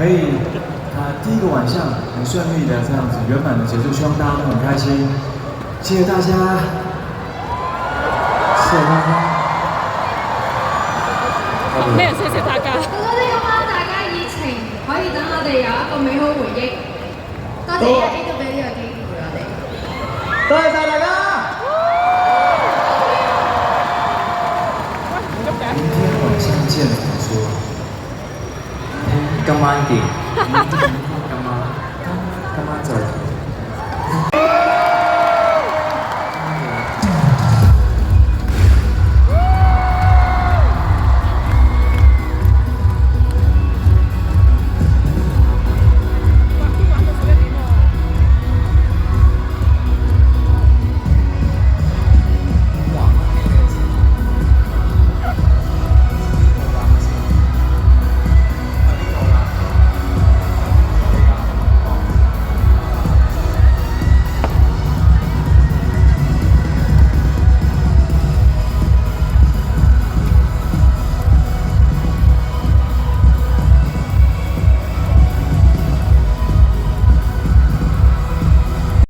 可以第一个晚上很顺利的这样子圆满的结束，希望大家都很开心。谢谢大家，谢谢大家。咩？謝謝大家。覺得呢一班大家熱情，可以等我哋有一個美好回憶。多謝A 都俾呢個機會我哋。多謝晒大家。明天晚上見，我說。今晚見。